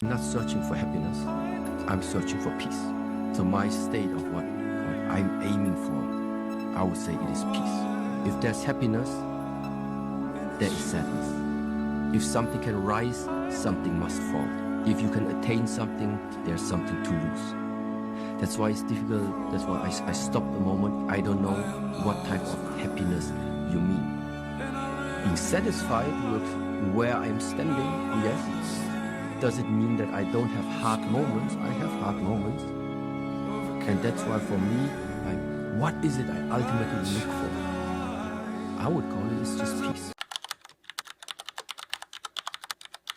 not searching for happiness. I'm searching for peace. So my state of what I'm aiming for, I would say it is peace. If there's happiness, there is sadness. If something can rise, something must fall. If you can attain something, there's something to lose. That's why it's difficult. That's why I stopped a moment. I don't know what type of happiness you mean. Being satisfied with where I'm standing, yes. Does it mean that I don't have hard moments? I have hard moments. And that's why for me, what is it I ultimately look for? I would call it, it's just peace.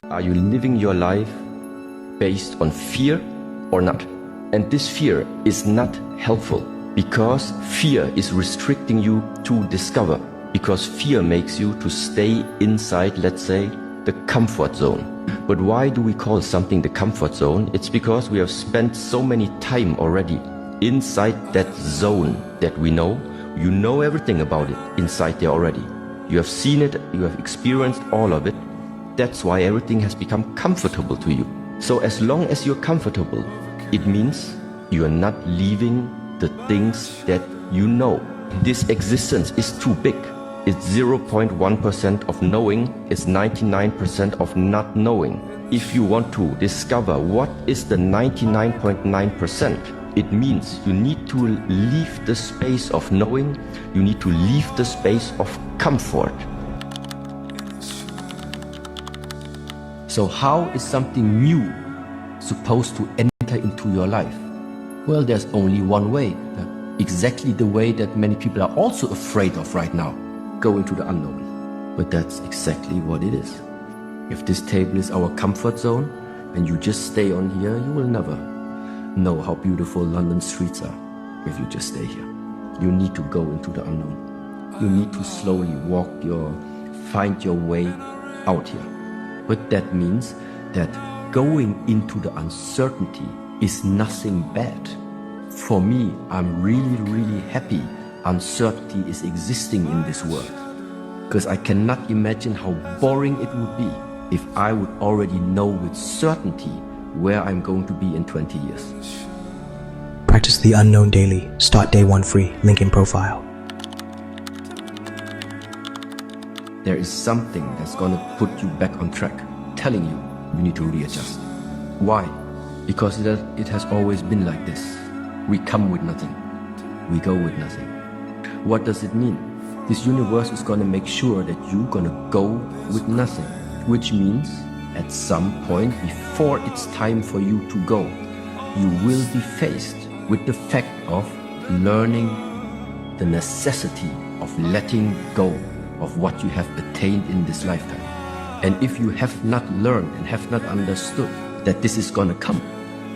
Are you living your life based on fear or not? And this fear is not helpful because fear is restricting you to discover. Because fear makes you to stay inside, let's say, the comfort zone. But why do we call something the comfort zone? It's because we have spent so many time already inside that zone that we know. You know everything about it inside there already. You have seen it, you have experienced all of it. That's why everything has become comfortable to you. So as long as you're comfortable, it means you are not leaving the things that you know. This existence is too big. It's 0.1% of knowing, it's 99% of not knowing. If you want to discover what is the 99.9%, it means you need to leave the space of knowing, you need to leave the space of comfort. So how is something new supposed to enter into your life? Well, there's only one way, exactly the way that many people are also afraid of right now. Go into the unknown. But that's exactly what it is. If this table is our comfort zone and you just stay on here, you will never know how beautiful London streets are if you just stay here. You need to go into the unknown. You need to slowly find your way out here. But that means that going into the uncertainty is nothing bad. For me, I'm really, really happy uncertainty is existing in this world. Because I cannot imagine how boring it would be if I would already know with certainty where I'm going to be in 20 years. Practice the unknown daily. Start day 1 free. Link in profile. There is something that's going to put you back on track, telling you need to readjust. Why? Because it has always been like this. We come with nothing. We go with nothing. What does it mean? This universe is going to make sure that you're going to go with nothing, which means at some point before it's time for you to go, you will be faced with the fact of learning the necessity of letting go of what you have attained in this lifetime. And if you have not learned and have not understood that this is going to come,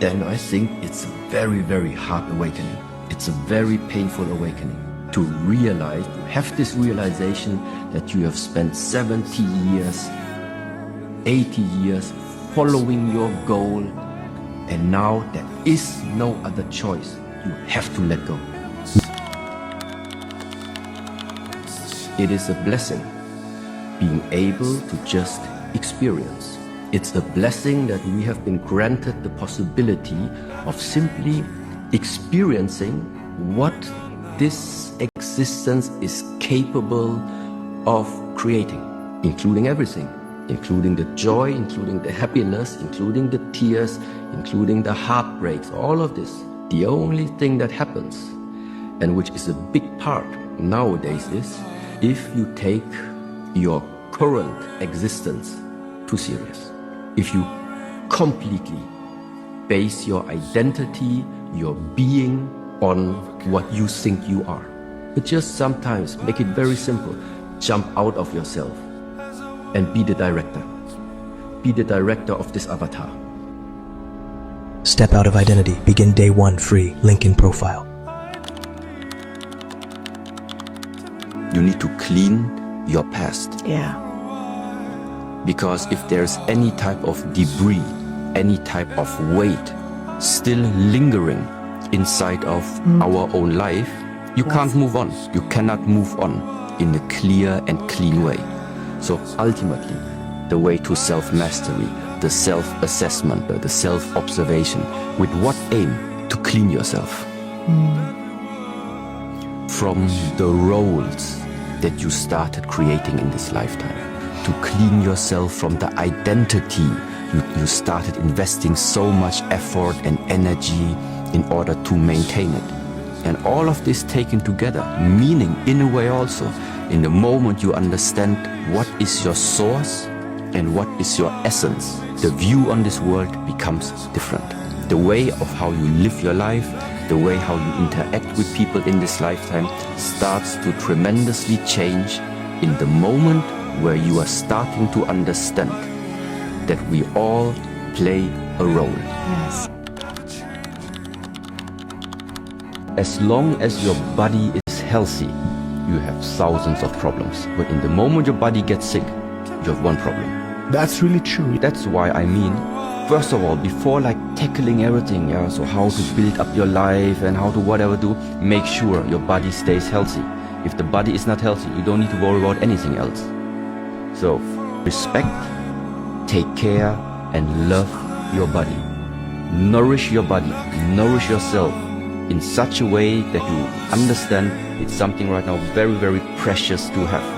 then I think it's a very, very hard awakening. It's a very painful awakening. To realize, to have this realization that you have spent 70 years, 80 years following your goal, and now there is no other choice. You have to let go. It is a blessing being able to just experience. It's a blessing that we have been granted the possibility of simply experiencing what this existence is capable of creating, including everything, including the joy, including the happiness, including the tears, including the heartbreaks, all of this. The only thing that happens, and which is a big part nowadays, is if you take your current existence too serious. If you completely base your identity, your being, on what you think you are. But just sometimes make it very simple. Jump out of yourself and be the director. Be the director of this avatar. Step out of identity. Begin day 1 free. Link in profile. You need to clean your past. Yeah. Because if there's any type of debris, any type of weight still lingering inside of our own life, you can't move on. You cannot move on in a clear and clean way. So ultimately, the way to self-mastery, the self-assessment, the self-observation. With what aim? To clean yourself from the roles that you started creating in this lifetime. To clean yourself from the identity you started investing so much effort and energy in order to maintain it. And all of this taken together, meaning in a way also, in the moment you understand what is your source and what is your essence, the view on this world becomes different. The way of how you live your life, the way how you interact with people in this lifetime starts to tremendously change in the moment where you are starting to understand that we all play a role. Yes. As long as your body is healthy, you have thousands of problems. But in the moment your body gets sick, you have one problem. That's really true. That's why I mean, first of all, before like tackling everything, so how to build up your life and how to whatever do, make sure your body stays healthy. If the body is not healthy, you don't need to worry about anything else. So, respect, take care, and love your body. Nourish your body, nourish yourself in such a way that you understand it's something right now very, very precious to have.